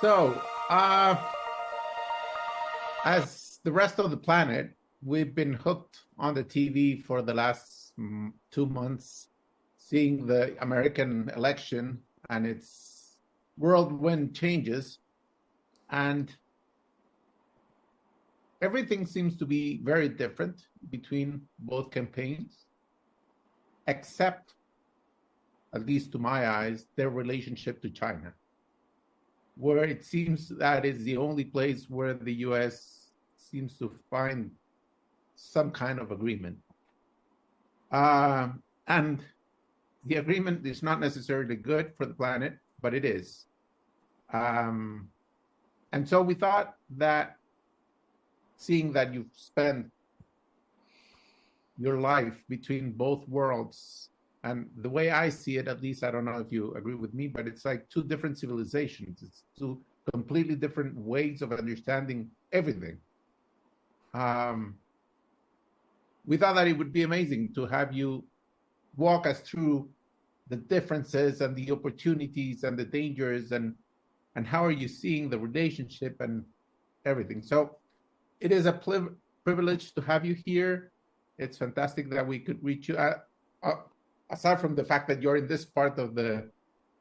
So, as the rest of the planet, we've been hooked on the TV for the last 2 months, seeing the American election and its whirlwind changes. And everything seems to be very different between both campaigns, except, at least to my eyes, their relationship to China, where it seems that is the only place where the US seems to find some kind of agreement. And the agreement is not necessarily good for the planet, but it is. And so we thought that, seeing that you've spent your life between both worlds, and the way I see it, at least, I don't know if you agree with me, but it's like two different civilizations. It's two completely different ways of understanding everything. We thought that it would be amazing to have you walk us through the differences and the opportunities and the dangers, and how are you seeing the relationship and everything. So it is a privilege to have you here. It's fantastic that we could reach you. Aside from the fact that you're in this part of the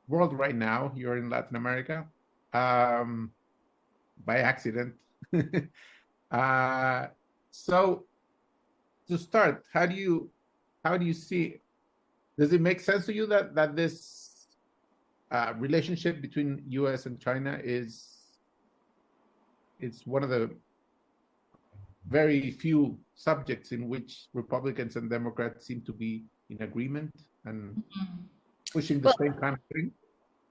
world right now, you're in Latin America, by accident. So to start, how do you see, does it make sense to you that this relationship between US and China is one of the very few subjects in which Republicans and Democrats seem to be in agreement and pushing the same kind of thing?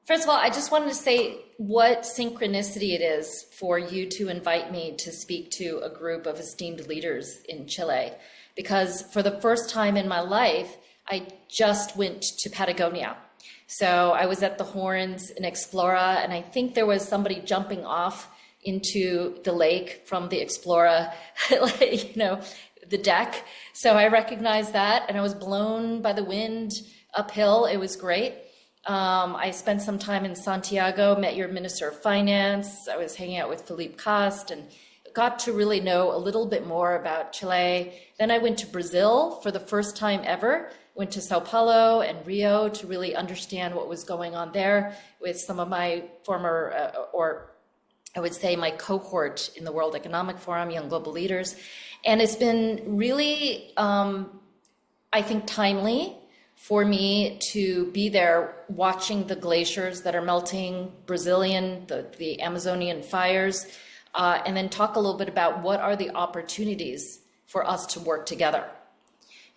First of all, I just wanted to say what synchronicity it is for you to invite me to speak to a group of esteemed leaders in Chile, because for the first time in my life, I just went to Patagonia. So I was at the Horns in Explora, and I think there was somebody jumping off into the lake from the Explora, the deck. So I recognized that, and I was blown by the wind uphill. It was great. I spent some time in Santiago, met your Minister of Finance. I was hanging out with Felipe Cast and got to really know a little bit more about Chile. Then I went to Brazil for the first time ever. Went to Sao Paulo and Rio to really understand what was going on there with some of my former, I would say my cohort in the World Economic Forum, Young Global Leaders. And it's been really, I think, timely for me to be there watching the glaciers that are melting, the Amazonian fires, and then talk a little bit about what are the opportunities for us to work together.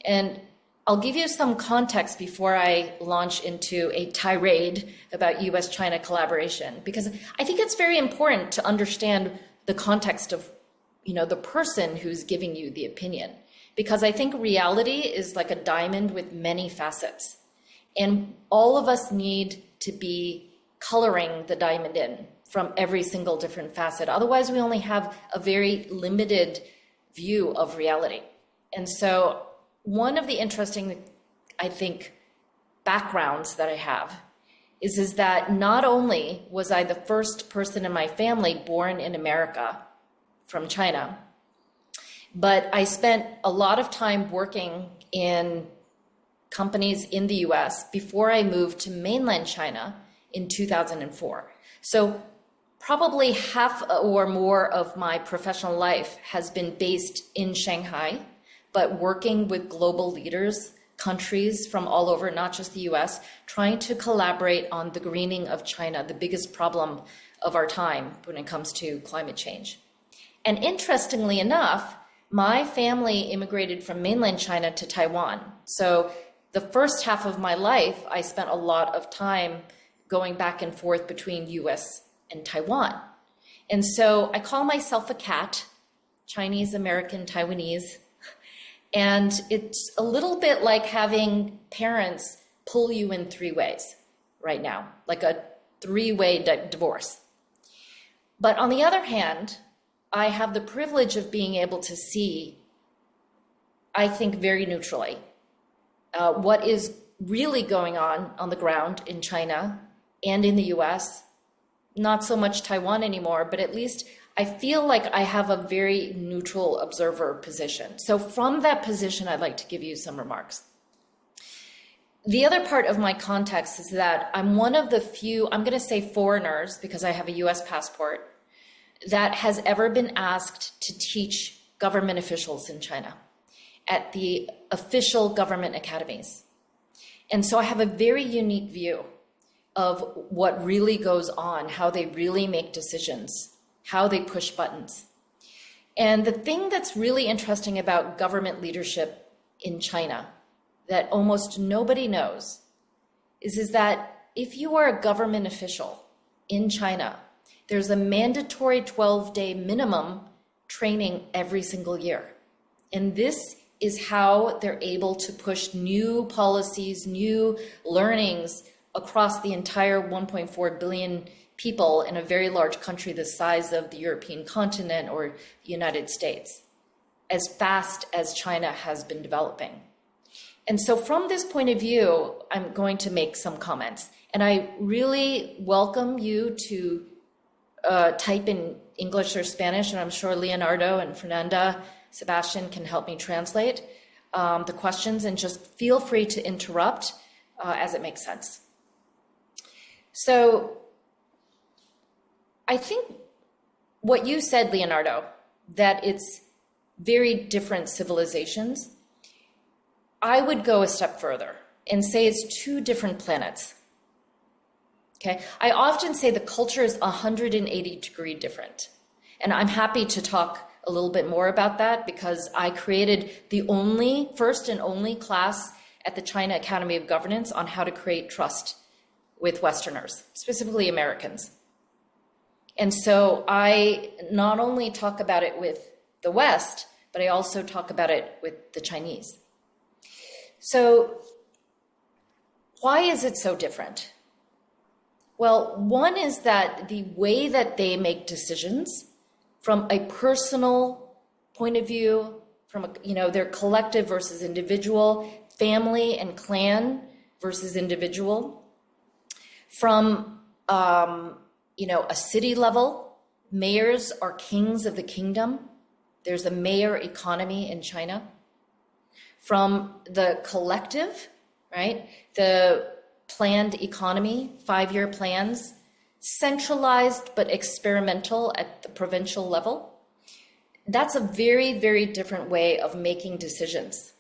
And I'll give you some context before I launch into a tirade about US-China collaboration, because I think it's very important to understand the context of, the person who's giving you the opinion, because I think reality is like a diamond with many facets, and all of us need to be coloring the diamond in from every single different facet. Otherwise, we only have a very limited view of reality. And so one of the interesting, I think, backgrounds that I have is that not only was I the first person in my family born in America from China, but I spent a lot of time working in companies in the US before I moved to mainland China in 2004. So probably half or more of my professional life has been based in Shanghai, but working with global leaders, countries from all over, not just the US, trying to collaborate on the greening of China, the biggest problem of our time when it comes to climate change. And interestingly enough, my family immigrated from mainland China to Taiwan. So the first half of my life, I spent a lot of time going back and forth between US and Taiwan. And so I call myself a cat, Chinese, American, Taiwanese. And it's a little bit like having parents pull you in three ways right now, like a three-way divorce. But on the other hand, I have the privilege of being able to see, I think, very neutrally, what is really going on the ground in China and in the US, not so much Taiwan anymore, but at least I feel like I have a very neutral observer position. So from that position, I'd like to give you some remarks. The other part of my context is that I'm one of the few, I'm going to say foreigners, because I have a US passport, that has ever been asked to teach government officials in China at the official government academies. And so I have a very unique view of what really goes on, how they really make decisions, how they push buttons. And the thing that's really interesting about government leadership in China that almost nobody knows is that if you are a government official in China, there's a mandatory 12-day minimum training every single year. And this is how they're able to push new policies, new learnings across the entire 1.4 billion people in a very large country the size of the European continent or the United States, as fast as China has been developing. And so from this point of view, I'm going to make some comments. And I really welcome you to type in English or Spanish, and I'm sure Leonardo and Fernanda, Sebastian can help me translate the questions, and just feel free to interrupt as it makes sense. So I think what you said, Leonardo, that it's very different civilizations, I would go a step further and say it's two different planets. Okay, I often say the culture is 180-degree different. And I'm happy to talk a little bit more about that because I created the first and only class at the China Academy of Governance on how to create trust with Westerners, specifically Americans. And so I not only talk about it with the West, but I also talk about it with the Chinese. So why is it so different? Well, one is that the way that they make decisions from a personal point of view, from their collective versus individual, family and clan versus individual, from a city level, mayors are kings of the kingdom. There's a mayor economy in China. From the collective, right? The planned economy, 5-year plans, centralized but experimental at the provincial level. That's a very, very different way of making decisions.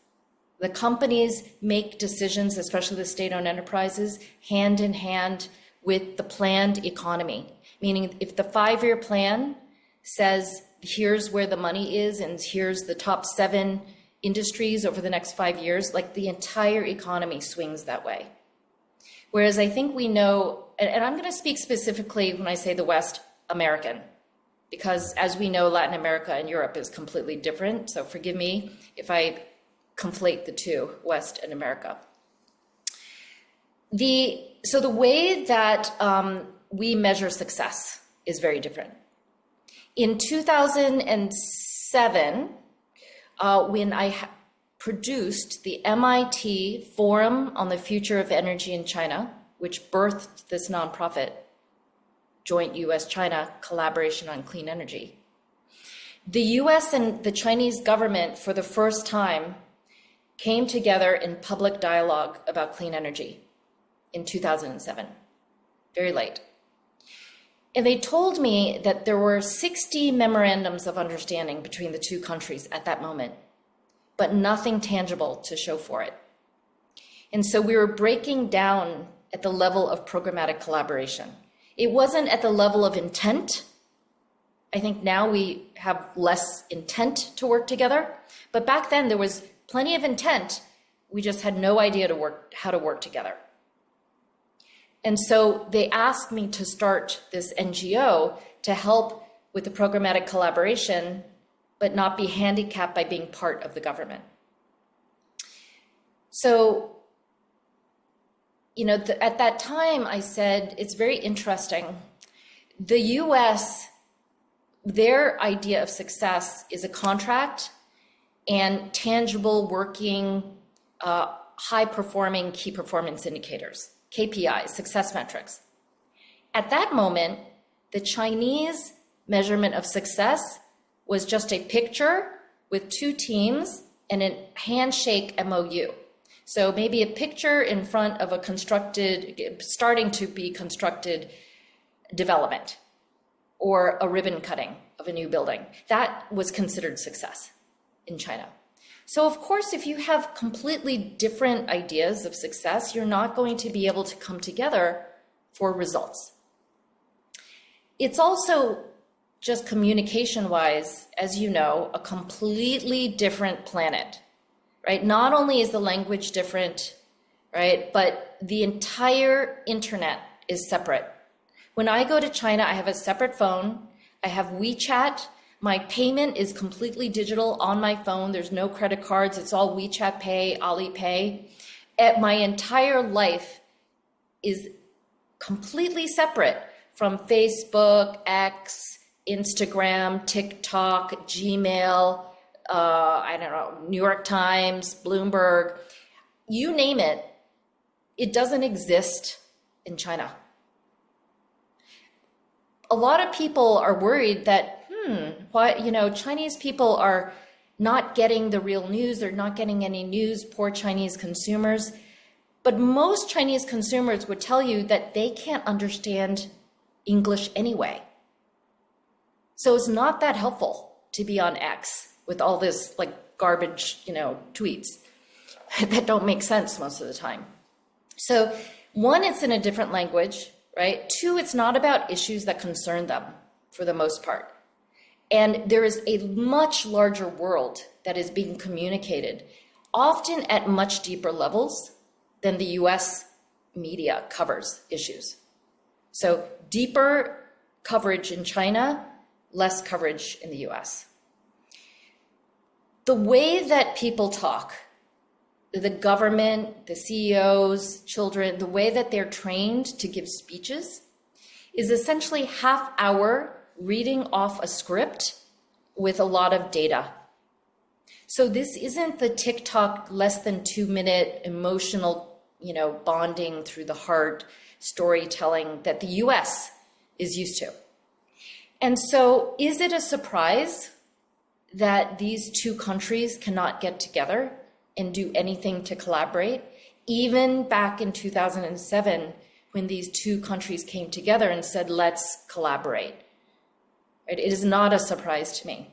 The companies make decisions, especially the state-owned enterprises, hand in hand with the planned economy. Meaning if the 5-year plan says, here's where the money is and here's the top 7 industries over the next 5 years, like the entire economy swings that way. Whereas I think we know, and I'm going to speak specifically when I say the West, American, because as we know, Latin America and Europe is completely different. So forgive me if I conflate the two, West and America. So the way that we measure success is very different. In 2007, when I produced the MIT Forum on the Future of Energy in China, which birthed this nonprofit, Joint US-China Collaboration on Clean Energy. The US and the Chinese government, for the first time, came together in public dialogue about clean energy in 2007, very late. And they told me that there were 60 memorandums of understanding between the two countries at that moment, but nothing tangible to show for it. And so we were breaking down at the level of programmatic collaboration. It wasn't at the level of intent. I think now we have less intent to work together, but back then there was plenty of intent. We just had no idea how to work together. And so they asked me to start this NGO to help with the programmatic collaboration, but not be handicapped by being part of the government. So, at that time I said, it's very interesting. The US, their idea of success is a contract and tangible working, high-performing key performance indicators, KPIs, success metrics. At that moment, The Chinese measurement of success was just a picture with two teams and a handshake MOU. So maybe a picture in front of a starting to be constructed development or a ribbon cutting of a new building. That was considered success in China. So of course, if you have completely different ideas of success, you're not going to be able to come together for results. It's also just communication-wise, as you know, a completely different planet, right? Not only is the language different, right, but the entire internet is separate. When I go to China, I have a separate phone. I have WeChat. My payment is completely digital on my phone. There's no credit cards. It's all WeChat Pay, Alipay. My entire life is completely separate from Facebook, X, Instagram, TikTok, Gmail, I don't know, New York Times, Bloomberg, you name it, it doesn't exist in China. A lot of people are worried that, Chinese people are not getting the real news. They're not getting any news, poor Chinese consumers. But most Chinese consumers would tell you that they can't understand English anyway. So it's not that helpful to be on X with all this like garbage, tweets that don't make sense most of the time. So one, it's in a different language, right? Two, it's not about issues that concern them for the most part. And there is a much larger world that is being communicated, often at much deeper levels than the US media covers issues. So deeper coverage in China, less coverage in the US. The way that people talk, the government, the CEOs, children, the way that they're trained to give speeches is essentially half hour reading off a script with a lot of data. So this isn't the TikTok less than 2-minute emotional, bonding through the heart storytelling that the US is used to. And so is it a surprise that these two countries cannot get together and do anything to collaborate? Even back in 2007, when these two countries came together and said, let's collaborate. Right? It is not a surprise to me.